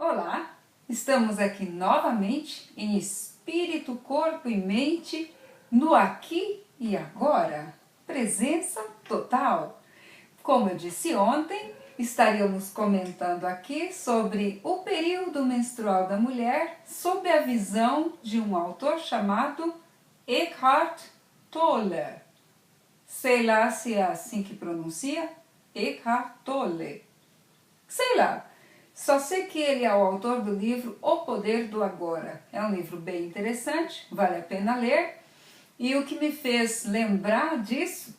Olá, estamos aqui novamente em espírito, corpo e mente, no aqui e agora, presença total. Como eu disse ontem, estaríamos comentando aqui sobre o período menstrual da mulher sob a visão de um autor chamado Eckhart Tolle. Sei lá se é assim que pronuncia, Eckhart Tolle. Sei lá. Só sei que ele é o autor do livro O Poder do Agora. É um livro bem interessante, vale a pena ler. E o que me fez lembrar disso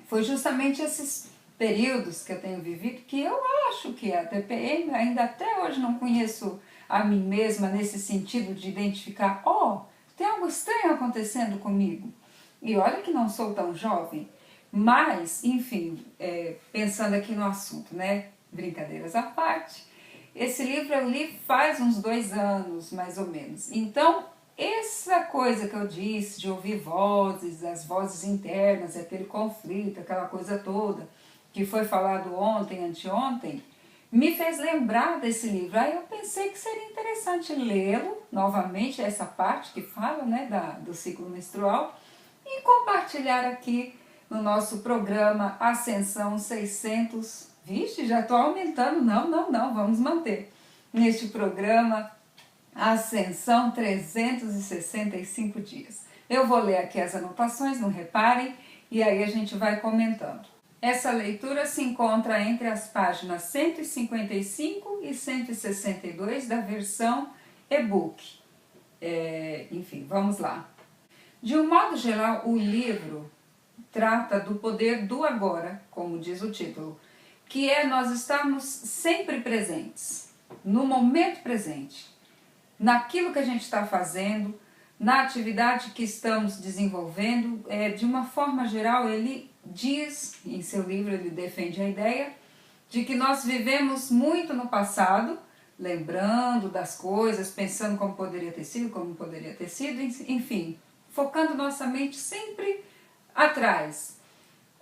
foi justamente esses períodos que eu tenho vivido, que eu acho que a TPM, ainda até hoje não conheço a mim mesma nesse sentido de identificar, tem algo estranho acontecendo comigo. E olha que não sou tão jovem, mas, enfim, pensando aqui no assunto, né? Brincadeiras à parte. Esse livro eu li faz uns 2 anos, mais ou menos. Então, essa coisa que eu disse de ouvir vozes, as vozes internas, aquele conflito, aquela coisa toda, que foi falado ontem, anteontem, me fez lembrar desse livro. Aí eu pensei que seria interessante lê-lo novamente, essa parte que fala, né, do ciclo menstrual, e compartilhar aqui no nosso programa Ascensão 600. Vixe, já estou aumentando, não, vamos manter. Neste programa Ascensão 365 dias. Eu vou ler aqui as anotações, não reparem, e aí a gente vai comentando. Essa leitura se encontra entre as páginas 155 e 162 da versão e-book. Enfim, vamos lá. De um modo geral, o livro trata do poder do agora, como diz o título, que é nós estarmos sempre presentes, no momento presente, naquilo que a gente está fazendo, na atividade que estamos desenvolvendo. De uma forma geral, ele diz, em seu livro ele defende a ideia de que nós vivemos muito no passado, lembrando das coisas, pensando como poderia ter sido, enfim, focando nossa mente sempre atrás.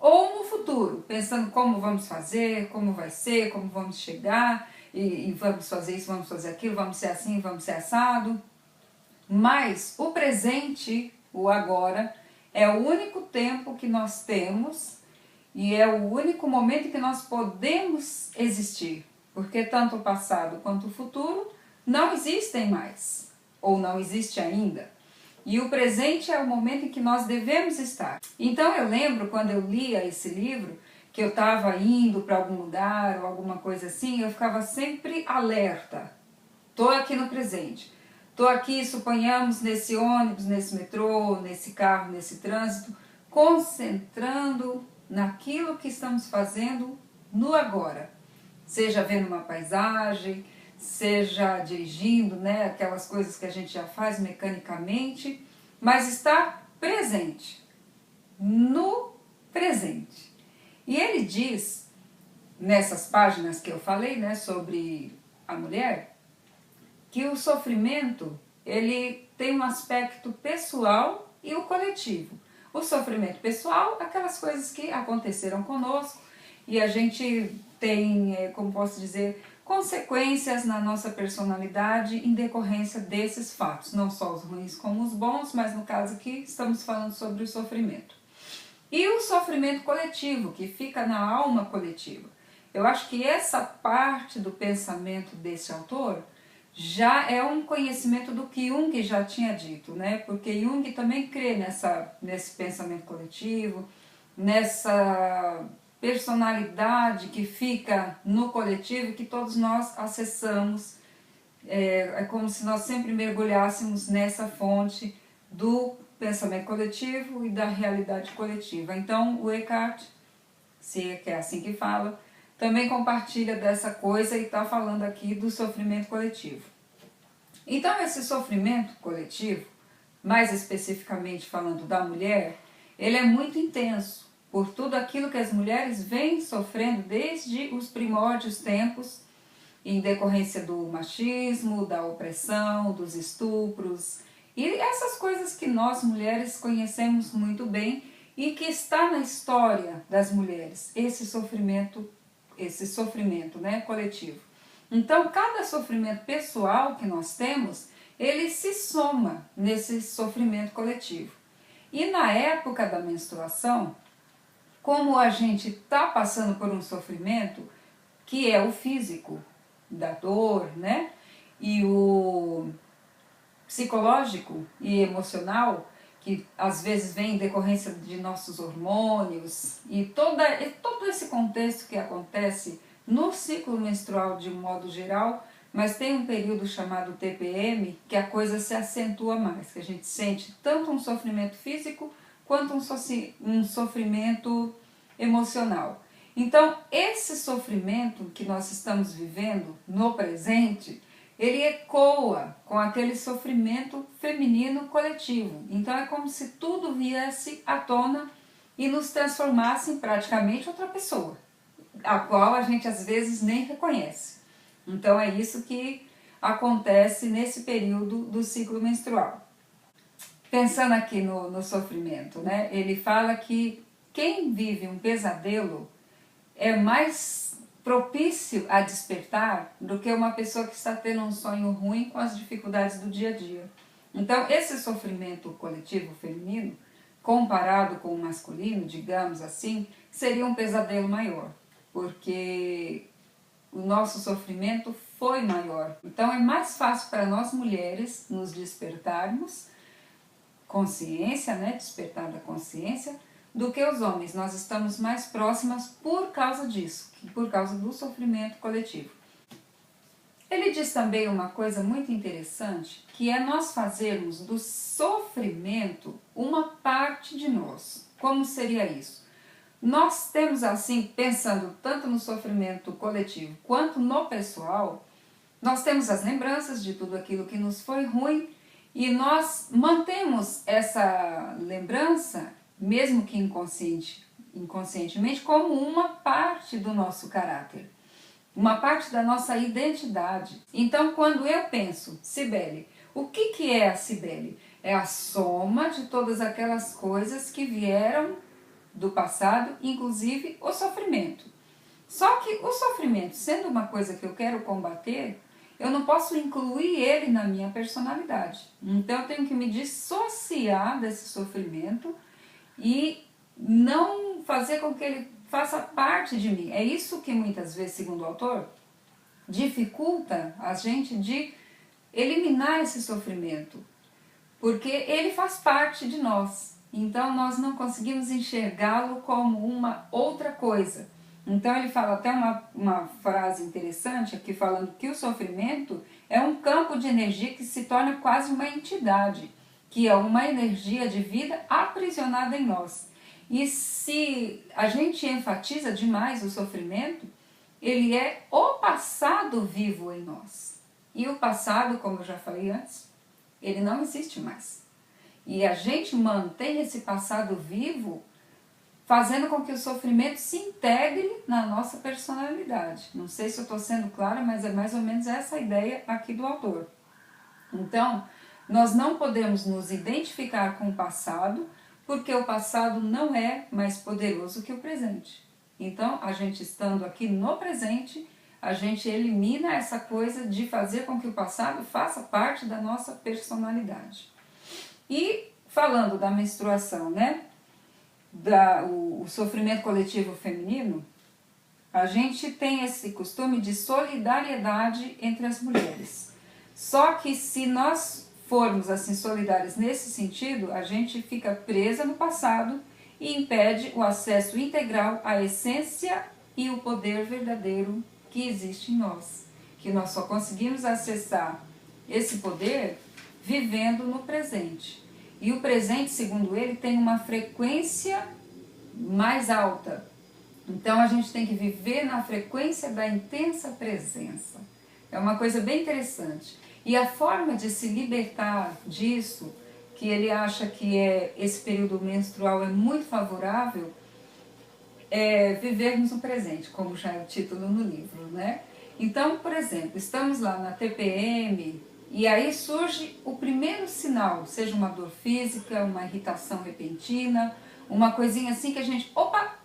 Ou no futuro, pensando como vamos fazer, como vai ser, como vamos chegar, e vamos fazer isso, vamos fazer aquilo, vamos ser assim, vamos ser assado. Mas o presente, o agora, é o único tempo que nós temos e é o único momento em que nós podemos existir. Porque tanto o passado quanto o futuro não existem mais, ou não existe ainda. E o presente é o momento em que nós devemos estar. Então eu lembro quando eu lia esse livro, que eu estava indo para algum lugar ou alguma coisa assim, eu ficava sempre alerta. Estou aqui no presente. Estou aqui, suponhamos, nesse ônibus, nesse metrô, nesse carro, nesse trânsito, concentrando naquilo que estamos fazendo no agora. Seja vendo uma paisagem, seja dirigindo, né, aquelas coisas que a gente já faz mecanicamente, mas estar presente, no presente. E ele diz, nessas páginas que eu falei, né, sobre a mulher, que o sofrimento, ele tem um aspecto pessoal e o coletivo. O sofrimento pessoal, aquelas coisas que aconteceram conosco e a gente tem, como posso dizer, consequências na nossa personalidade em decorrência desses fatos, não só os ruins como os bons, mas no caso aqui estamos falando sobre o sofrimento. E o sofrimento coletivo, que fica na alma coletiva. Eu acho que essa parte do pensamento desse autor já é um conhecimento do que Jung já tinha dito, né? Porque Jung também crê nesse pensamento coletivo, nessa personalidade que fica no coletivo, que todos nós acessamos. É como se nós sempre mergulhássemos nessa fonte do pensamento coletivo e da realidade coletiva. Então o Eckhart, se é que é assim que fala, também compartilha dessa coisa e está falando aqui do sofrimento coletivo. Então esse sofrimento coletivo, mais especificamente falando da mulher, ele é muito intenso, por tudo aquilo que as mulheres vêm sofrendo desde os primórdios tempos, em decorrência do machismo, da opressão, dos estupros, e essas coisas que nós mulheres conhecemos muito bem e que está na história das mulheres, esse sofrimento, né, coletivo. Então, cada sofrimento pessoal que nós temos, ele se soma nesse sofrimento coletivo. E na época da menstruação, como a gente está passando por um sofrimento, que é o físico, da dor, né? E o psicológico e emocional, que às vezes vem em decorrência de nossos hormônios e todo esse contexto que acontece no ciclo menstrual de um modo geral, mas tem um período chamado TPM que a coisa se acentua mais, que a gente sente tanto um sofrimento físico quanto um sofrimento emocional. Então, esse sofrimento que nós estamos vivendo no presente, ele ecoa com aquele sofrimento feminino coletivo. Então é como se tudo viesse à tona e nos transformasse em praticamente outra pessoa, a qual a gente às vezes nem reconhece. Então é isso que acontece nesse período do ciclo menstrual. Pensando aqui no sofrimento, né? Ele fala que quem vive um pesadelo é mais propício a despertar do que uma pessoa que está tendo um sonho ruim com as dificuldades do dia a dia. Então, esse sofrimento coletivo feminino, comparado com o masculino, digamos assim, seria um pesadelo maior, porque o nosso sofrimento foi maior. Então, é mais fácil para nós mulheres nos despertarmos, consciência, né? Despertar da consciência, do que os homens. Nós estamos mais próximas por causa disso, por causa do sofrimento coletivo. Ele diz também uma coisa muito interessante, que é nós fazermos do sofrimento uma parte de nós. Como seria isso? Nós temos assim, pensando tanto no sofrimento coletivo quanto no pessoal, nós temos as lembranças de tudo aquilo que nos foi ruim e nós mantemos essa lembrança, mesmo que inconscientemente, como uma parte do nosso caráter, uma parte da nossa identidade. Então, quando eu penso, Cibele, o que é a Cibele? É a soma de todas aquelas coisas que vieram do passado, inclusive o sofrimento. Só que o sofrimento, sendo uma coisa que eu quero combater, eu não posso incluir ele na minha personalidade. Então, eu tenho que me dissociar desse sofrimento e não fazer com que ele faça parte de mim. É isso que muitas vezes, segundo o autor, dificulta a gente de eliminar esse sofrimento, porque ele faz parte de nós. Então nós não conseguimos enxergá-lo como uma outra coisa. Então ele fala até uma frase interessante aqui, falando que o sofrimento é um campo de energia que se torna quase uma entidade, que é uma energia de vida aprisionada em nós. E se a gente enfatiza demais o sofrimento, ele é o passado vivo em nós. E o passado, como eu já falei antes, ele não existe mais. E a gente mantém esse passado vivo, fazendo com que o sofrimento se integre na nossa personalidade. Não sei se eu estou sendo clara, mas é mais ou menos essa a ideia aqui do autor. Então, nós não podemos nos identificar com o passado, porque o passado não é mais poderoso que o presente. Então, a gente estando aqui no presente, a gente elimina essa coisa de fazer com que o passado faça parte da nossa personalidade. E falando da menstruação, né? O sofrimento coletivo feminino, a gente tem esse costume de solidariedade entre as mulheres. Só que se nós formos assim solidários nesse sentido, a gente fica presa no passado e impede o acesso integral à essência e o poder verdadeiro que existe em nós. Que nós só conseguimos acessar esse poder vivendo no presente. E o presente, segundo ele, tem uma frequência mais alta. Então a gente tem que viver na frequência da intensa presença. É uma coisa bem interessante. E a forma de se libertar disso, que ele acha que esse período menstrual é muito favorável, é vivermos no presente, como já é o título no livro, né? Então, por exemplo, estamos lá na TPM e aí surge o primeiro sinal, seja uma dor física, uma irritação repentina, uma coisinha assim que a gente,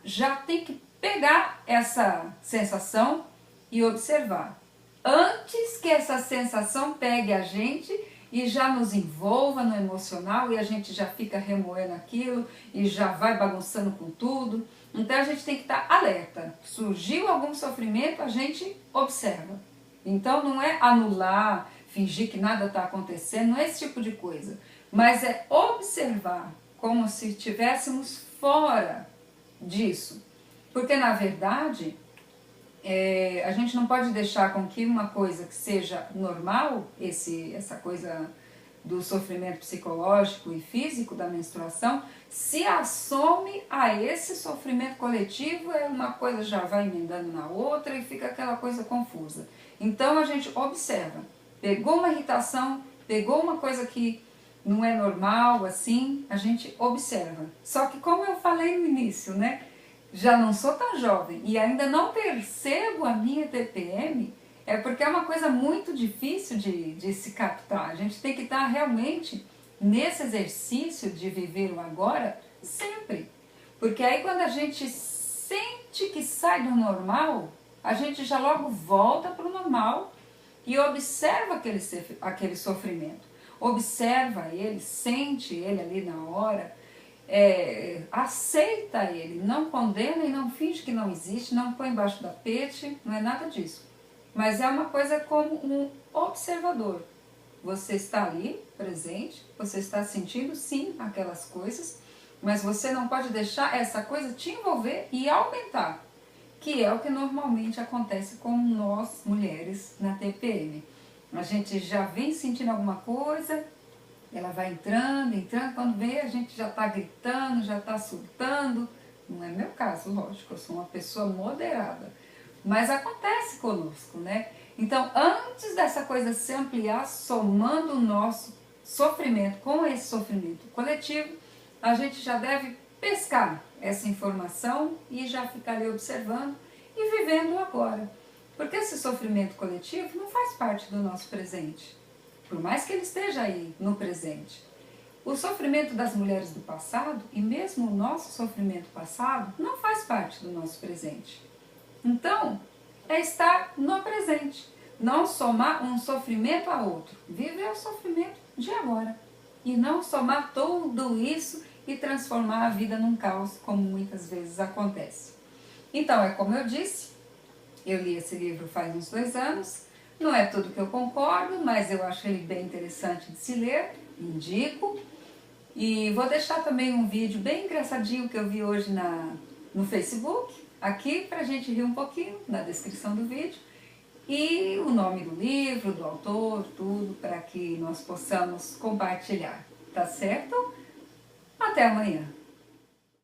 já tem que pegar essa sensação e observar. antes que essa sensação pegue a gente e já nos envolva no emocional e a gente já fica remoendo aquilo e já vai bagunçando com tudo. Então a gente tem que estar alerta. Surgiu algum sofrimento, a gente observa. Então não é anular, fingir que nada está acontecendo, não é esse tipo de coisa. Mas é observar como se estivéssemos fora disso. Porque na verdade, a gente não pode deixar com que uma coisa que seja normal, essa coisa do sofrimento psicológico e físico da menstruação, se assome a esse sofrimento coletivo, uma coisa já vai emendando na outra e fica aquela coisa confusa. Então a gente observa, pegou uma irritação, pegou uma coisa que não é normal, assim, a gente observa. Só que como eu falei no início, né? Já não sou tão jovem e ainda não percebo a minha TPM, é porque é uma coisa muito difícil de se captar. A gente tem que estar realmente nesse exercício de viver o agora sempre. Porque aí quando a gente sente que sai do normal, a gente já logo volta para o normal e observa aquele sofrimento. Observa ele, sente ele ali na hora, aceita ele, não condena e não finge que não existe, não põe embaixo da tapete, não é nada disso. Mas é uma coisa como um observador. Você está ali, presente, você está sentindo sim aquelas coisas, mas você não pode deixar essa coisa te envolver e aumentar, que é o que normalmente acontece com nós mulheres na TPM. A gente já vem sentindo alguma coisa, ela vai entrando, quando vê a gente já está gritando, já está surtando. Não é meu caso, lógico, eu sou uma pessoa moderada. Mas acontece conosco, né? Então, antes dessa coisa se ampliar, somando o nosso sofrimento com esse sofrimento coletivo, a gente já deve pescar essa informação e já ficar ali observando e vivendo agora. Porque esse sofrimento coletivo não faz parte do nosso presente. Por mais que ele esteja aí no presente. O sofrimento das mulheres do passado e mesmo o nosso sofrimento passado não faz parte do nosso presente. Então, é estar no presente, não somar um sofrimento a outro. Viver o sofrimento de agora e não somar tudo isso e transformar a vida num caos, como muitas vezes acontece. Então, é como eu disse, eu li esse livro faz uns 2 anos, não é tudo que eu concordo, mas eu acho ele bem interessante de se ler, indico. E vou deixar também um vídeo bem engraçadinho que eu vi hoje no Facebook, aqui pra gente rir um pouquinho, na descrição do vídeo. E o nome do livro, do autor, tudo, para que nós possamos compartilhar, tá certo? Até amanhã!